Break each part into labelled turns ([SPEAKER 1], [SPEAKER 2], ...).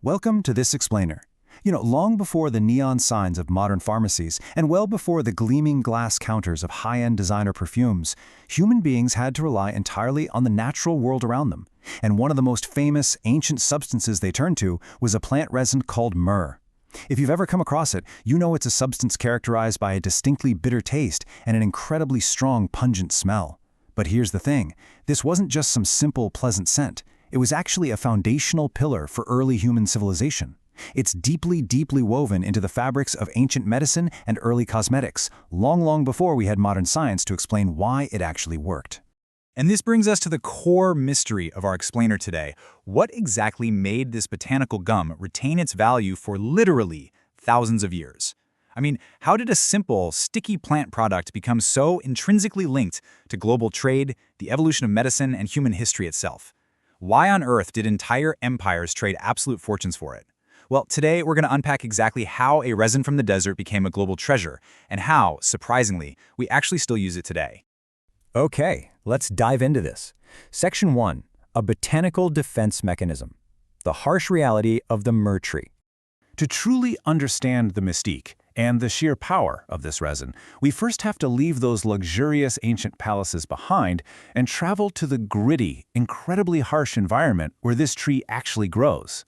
[SPEAKER 1] Welcome to This Explainer. Long before the neon signs of modern pharmacies, and well before the gleaming glass counters of high-end designer perfumes, human beings had to rely entirely on the natural world around them. And one of the most famous, ancient substances they turned to was a plant resin called myrrh. If you've ever come across it, you know it's a substance characterized by a distinctly bitter taste and an incredibly strong, pungent smell. But here's the thing, this wasn't just some simple, pleasant scent. It was actually a foundational pillar for early human civilization. It's deeply, deeply woven into the fabrics of ancient medicine and early cosmetics, long before we had modern science to explain why it actually worked.
[SPEAKER 2] And this brings us to the core mystery of our explainer today. What exactly made this botanical gum retain its value for literally thousands of years? I mean, how did a simple, sticky plant product become so intrinsically linked to global trade, the evolution of medicine, and human history itself? Why on earth did entire empires trade absolute fortunes for it? Well, today we're going to unpack exactly how a resin from the desert became a global treasure, and how, surprisingly, we actually still use it today.
[SPEAKER 1] Okay, let's dive into this. Section 1. A botanical defense mechanism. The harsh reality of the myrrh tree. To truly understand the mystique and the sheer power of this resin, we first have to leave those luxurious ancient palaces behind and travel to the gritty, incredibly harsh environment where this tree actually grows.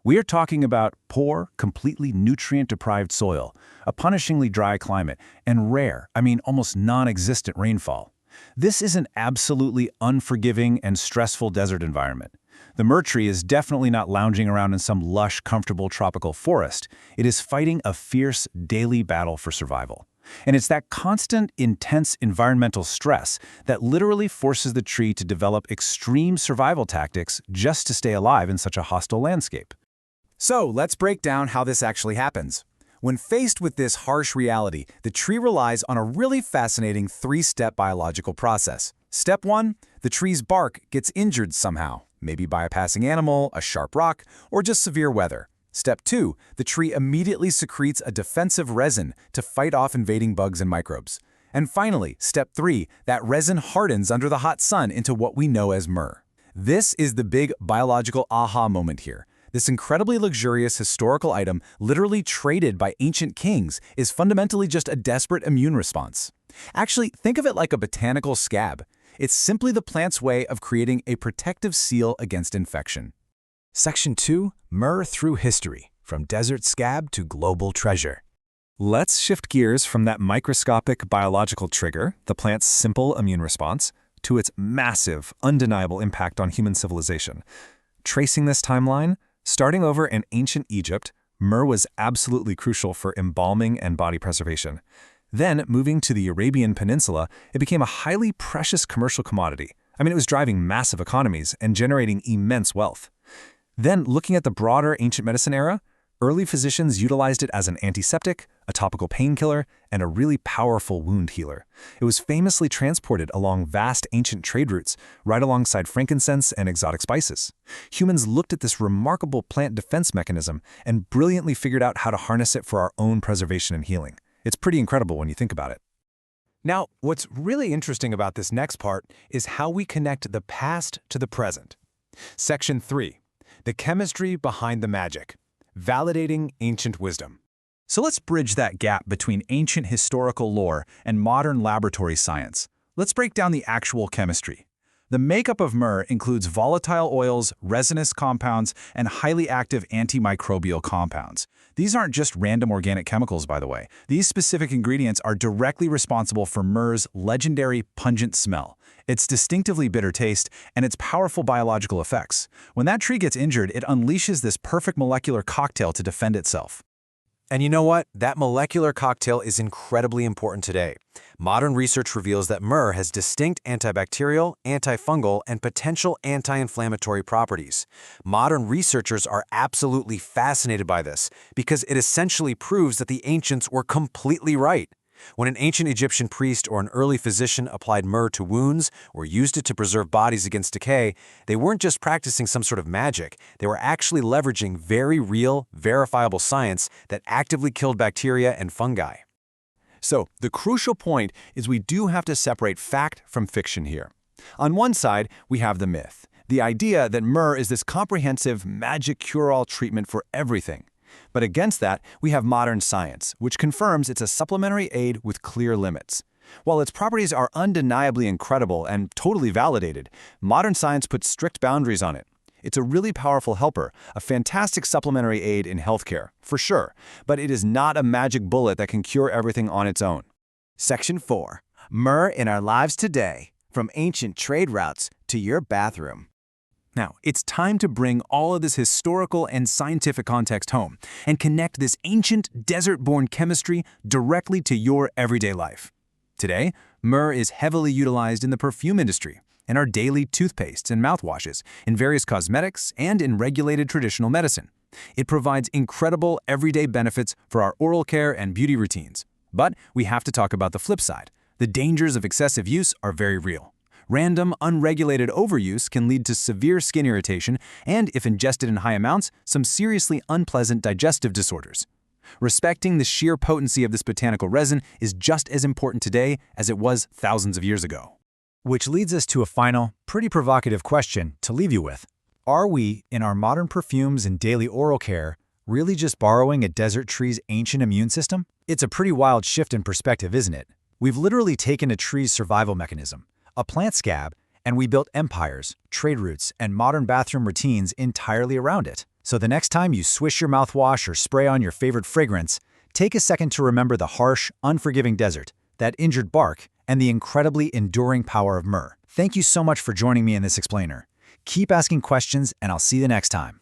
[SPEAKER 1] We are talking about poor, completely nutrient-deprived soil, a punishingly dry climate, and rare, almost non-existent rainfall. This is an absolutely unforgiving and stressful desert environment. The myrrh tree is definitely not lounging around in some lush, comfortable tropical forest. It is fighting a fierce, daily battle for survival. And it's that constant, intense environmental stress that literally forces the tree to develop extreme survival tactics just to stay alive in such a hostile landscape.
[SPEAKER 2] So let's break down how this actually happens. When faced with this harsh reality, the tree relies on a really fascinating three-step biological process. Step 1, the tree's bark gets injured somehow, maybe by a passing animal, a sharp rock, or just severe weather. Step 2, the tree immediately secretes a defensive resin to fight off invading bugs and microbes. And finally, step 3, that resin hardens under the hot sun into what we know as myrrh. This is the big biological aha moment here. This incredibly luxurious historical item, literally traded by ancient kings, is fundamentally just a desperate immune response. Actually, think of it like a botanical scab. It's simply the plant's way of creating a protective seal against infection.
[SPEAKER 1] Section 2. Myrrh through history, from desert scab to global treasure. Let's shift gears from that microscopic biological trigger, the plant's simple immune response, to its massive, undeniable impact on human civilization. Tracing this timeline, starting over in ancient Egypt, myrrh was absolutely crucial for embalming and body preservation. Then, moving to the Arabian Peninsula, it became a highly precious commercial commodity. It was driving massive economies and generating immense wealth. Then, looking at the broader ancient medicine era, early physicians utilized it as an antiseptic, a topical painkiller, and a really powerful wound healer. It was famously transported along vast ancient trade routes, right alongside frankincense and exotic spices. Humans looked at this remarkable plant defense mechanism and brilliantly figured out how to harness it for our own preservation and healing. It's pretty incredible when you think about it. Now, what's really interesting about this next part is how we connect the past to the present. Section 3. The chemistry behind the magic. Validating ancient wisdom. So let's bridge that gap between ancient historical lore and modern laboratory science. Let's break down the actual chemistry. The makeup of myrrh includes volatile oils, resinous compounds, and highly active antimicrobial compounds. These aren't just random organic chemicals, by the way. These specific ingredients are directly responsible for myrrh's legendary pungent smell, its distinctively bitter taste, and its powerful biological effects. When that tree gets injured, it unleashes this perfect molecular cocktail to defend itself.
[SPEAKER 3] And you know what? That molecular cocktail is incredibly important today. Modern research reveals that myrrh has distinct antibacterial, antifungal, and potential anti-inflammatory properties. Modern researchers are absolutely fascinated by this because it essentially proves that the ancients were completely right. When an ancient Egyptian priest or an early physician applied myrrh to wounds or used it to preserve bodies against decay, they weren't just practicing some sort of magic. They were actually leveraging very real, verifiable science that actively killed bacteria and fungi.
[SPEAKER 1] So, the crucial point is we do have to separate fact from fiction here. On one side, we have the myth.
[SPEAKER 2] The idea that myrrh is this comprehensive magic cure-all treatment for everything. But against that, we have modern science, which confirms it's a supplementary aid with clear limits. While its properties are undeniably incredible and totally validated, modern science puts strict boundaries on it. It's a really powerful helper, a fantastic supplementary aid in healthcare, for sure, but it is not a magic bullet that can cure everything on its own.
[SPEAKER 3] Section 4. Myrrh in our lives today, from ancient trade routes to your bathroom.
[SPEAKER 1] Now, it's time to bring all of this historical and scientific context home and connect this ancient, desert-born chemistry directly to your everyday life. Today, myrrh is heavily utilized in the perfume industry, in our daily toothpastes and mouthwashes, in various cosmetics, and in regulated traditional medicine. It provides incredible everyday benefits for our oral care and beauty routines. But we have to talk about the flip side. The dangers of excessive use are very real. Random, unregulated overuse can lead to severe skin irritation and, if ingested in high amounts, some seriously unpleasant digestive disorders. Respecting the sheer potency of this botanical resin is just as important today as it was thousands of years ago.
[SPEAKER 2] Which leads us to a final, pretty provocative question to leave you with. Are we, in our modern perfumes and daily oral care, really just borrowing a desert tree's ancient immune system? It's a pretty wild shift in perspective, isn't it? We've literally taken a tree's survival mechanism, a plant scab, and we built empires, trade routes, and modern bathroom routines entirely around it. So the next time you swish your mouthwash or spray on your favorite fragrance, take a second to remember the harsh, unforgiving desert, that injured bark, and the incredibly enduring power of myrrh. Thank you so much for joining me in this explainer. Keep asking questions, and I'll see you next time.